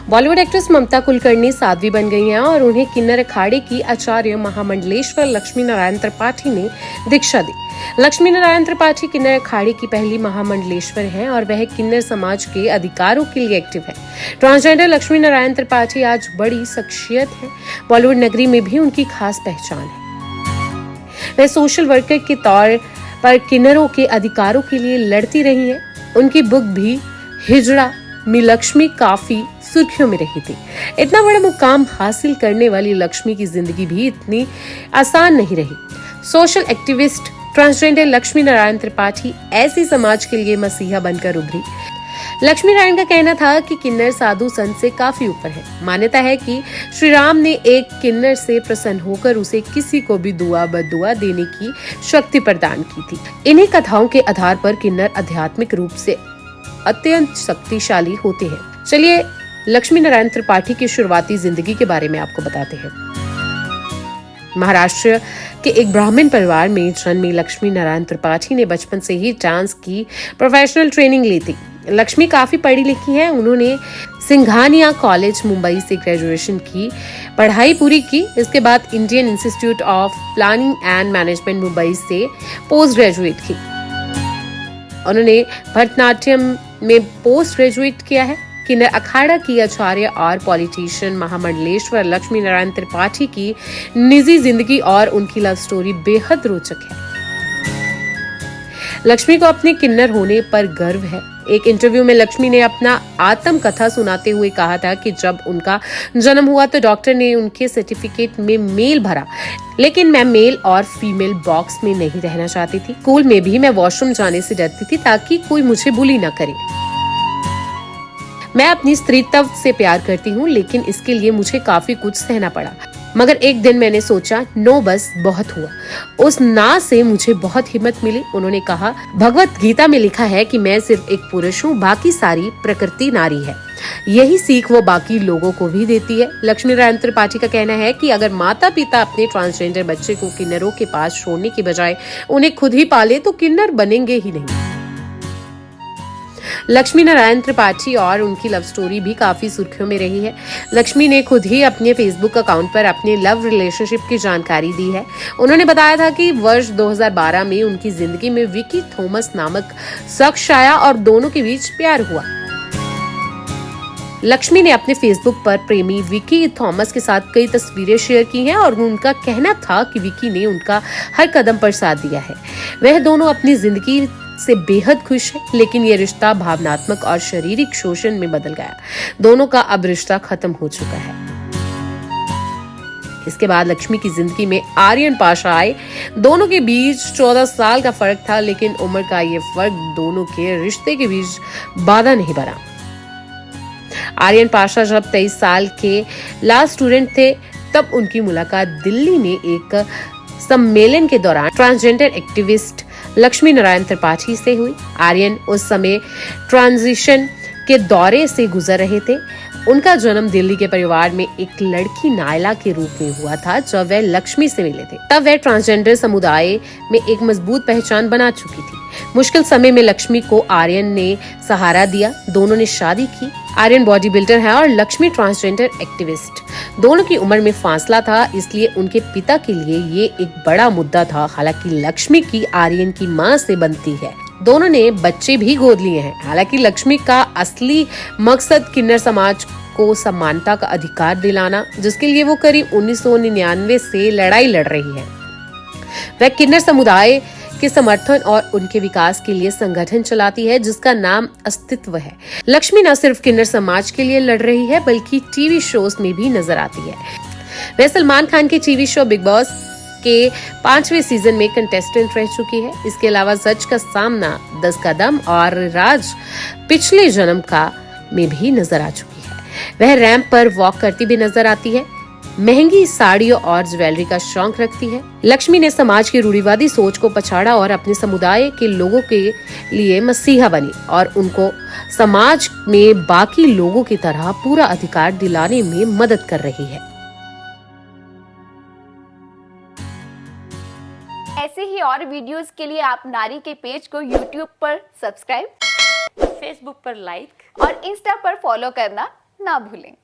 Bollywood actress ममता कुलकर्णी साध्वी बन गई हैं और उन्हें किन्नर अखाड़े की आचार्य महामंडलेश्वर लक्ष्मी नारायण त्रिपाठी ने दीक्षा दी। लक्ष्मी नारायण त्रिपाठी किन्नर अखाड़े की पहली महामंडलेश्वर हैं और वह किन्नर समाज के अधिकारों के लिए एक्टिव है। ट्रांसजेंडर लक्ष्मी नारायण त्रिपाठी आज बड़ी शख्सियत है। बॉलीवुड नगरी में भी उनकी खास पहचान है। वह सोशल वर्कर के तौर पर किन्नरों के अधिकारों के लिए लड़ती रही हैं। उनकी बुक भी हिजड़ा में लक्ष्मी काफी सुर्खियों में रही थी। इतना बड़ा मुकाम हासिल करने वाली लक्ष्मी की जिंदगी भी इतनी आसान नहीं रही। Social activist transgender Lakshmi Narayan Tripathi ऐसी समाज के लिए मसीहा बनकर उभरी। लक्ष्मी नारायण का कहना था कि किन्नर साधु संत से काफी ऊपर है। मान्यता है कि श्री राम ने एक किन्नर से प्रसन्न होकर उसे किसी को भी दुआ बदुआ देने की शक्ति प्रदान की थी। इन्हीं कथाओं के आधार पर किन्नर आध्यात्मिक रूप से अत्यंत शक्तिशाली होते हैं। चलिए लक्ष्मी नारायण त्रिपाठी की शुरुआती जिंदगी के बारे में आपको बताते हैं। महाराष्ट्र के एक ब्राह्मण परिवार में जन्मी लक्ष्मी नारायण त्रिपाठी ने बचपन से ही डांस की प्रोफेशनल ट्रेनिंग ली थी। लक्ष्मी काफी पढ़ी लिखी है। उन्होंने सिंघानिया कॉलेज मुंबई से ग्रेजुएशन की पढ़ाई पूरी की। इसके बाद Indian institute of planning and management Mumbai से पोस्ट ग्रेजुएट की। उन्होंने भरतनाट्यम में पोस्ट ग्रेजुएट किया है। किन्नर अखाड़ा की आचार्य और पॉलिटिशियन महामंडलेश्वर लक्ष्मी नारायण त्रिपाठी की निजी जिंदगी और उनकी लव स्टोरी बेहद रोचक है। लक्ष्मी को अपने किन्नर होने पर गर्व है। एक इंटरव्यू में लक्ष्मी ने अपना आत्म कथा सुनाते हुए कहा था कि जब उनका जन्म हुआ तो डॉक्टर ने उनके सर्टिफिकेट में मेल भरा, लेकिन मैं मेल और फीमेल बॉक्स में नहीं रहना चाहती थी। स्कूल में भी मैं वॉशरूम जाने से डरती थी ताकि कोई मुझे बुली ना करे। मैं अपनी स्त्रीत्व से प्यार करती हूँ, लेकिन इसके लिए मुझे काफी कुछ सहना पड़ा। मगर एक दिन मैंने सोचा नो, बस बहुत हुआ। उस ना से मुझे बहुत हिम्मत मिली। उन्होंने कहा, भगवत गीता में लिखा है कि मैं सिर्फ एक पुरुष हूँ, बाकी सारी प्रकृति नारी है। यही सीख वो बाकी लोगों को भी देती है। लक्ष्मी नारायण त्रिपाठी का कहना है कि अगर माता पिता अपने ट्रांसजेंडर बच्चे को किन्नरों के पास छोड़ने की बजाय उन्हें खुद ही पाले तो किन्नर बनेंगे ही नहीं। लक्ष्मी नारायण त्रिपाठी और उनकी लव स्टोरी भी काफी सुर्खियों में रही है। लक्ष्मी ने खुद ही अपने फेसबुक अकाउंट पर अपने लव रिलेशनशिप की जानकारी दी है। उन्होंने बताया था कि वर्ष 2012 में उनकी जिंदगी में विकी थॉमस नामक शख्स आया और दोनों के बीच प्यार हुआ। लक्ष्मी ने अपने फेसबुक पर प्रेमी विकी थॉमस के साथ कई तस्वीरें शेयर की हैं और उनका कहना था कि विकी ने उनका हर कदम पर साथ दिया है। वह दोनों अपनी जिंदगी से बेहद खुश है, लेकिन ये रिश्ता भावनात्मक और शारीरिक शोषण में बदल गया। दोनों का अब रिश्ता खत्म हो चुका है। इसके बाद लक्ष्मी की जिंदगी में आर्यन पाशा आए। दोनों के बीच 14 साल का फर्क था, लेकिन उम्र का ये फर्क दोनों के रिश्ते के बीच बाधा नहीं बना। आर्यन पाशा जब 23 साल के लॉ स्टूडेंट थे, तब उनकी मुलाकात दिल्ली में एक सम्मेलन के दौरान ट्रांसजेंडर एक्टिविस्ट लक्ष्मी नारायण त्रिपाठी से हुई। आर्यन उस समय ट्रांजिशन के दौरे से गुजर रहे थे। उनका जन्म दिल्ली के परिवार में एक लड़की नायला के रूप में हुआ था। जब वह लक्ष्मी से मिले थे, तब वह ट्रांसजेंडर समुदाय में एक मजबूत पहचान बना चुकी थी। मुश्किल समय में लक्ष्मी को आर्यन ने सहारा दिया। दोनों ने शादी की। आर्यन बॉडी बिल्डर है और लक्ष्मी ट्रांसजेंडर एक्टिविस्ट। दोनों की उम्र में फासला था, इसलिए उनके पिता के लिए ये एक बड़ा मुद्दा था। हालांकि लक्ष्मी की आर्यन की मां से बनती है। दोनों ने बच्चे भी गोद लिए हैं। हालांकि लक्ष्मी का असली मकसद किन्नर समाज को समानता का अधिकार दिलाना, जिसके लिए वो करीब 1999 से लड़ाई लड़ रही है। वह किन्नर समुदाय के समर्थन और उनके विकास के लिए संगठन चलाती है, जिसका नाम अस्तित्व है। लक्ष्मी न सिर्फ किन्नर समाज के लिए लड़ रही है, बल्कि टीवी शोज में भी नजर आती है। वह सलमान खान के टीवी शो बिग बॉस के 5वें सीजन में कंटेस्टेंट रह चुकी है। इसके अलावा सच का सामना, 10 कदम और राज पिछले जन्म का में भी नजर आ चुकी है। वह रैंप पर वॉक करती भी नजर आती है। महंगी साड़ियों और ज्वेलरी का शौक रखती है। लक्ष्मी ने समाज की रूढ़िवादी सोच को पछाड़ा और अपने समुदाय के लोगों के लिए मसीहा बनी और उनको समाज में बाकी लोगों की तरह पूरा अधिकार दिलाने में मदद कर रही है। ऐसे ही और वीडियोस के लिए आप नारी के पेज को YouTube पर सब्सक्राइब, फेसबुक पर लाइक और इंस्टा पर फॉलो करना ना भूलें।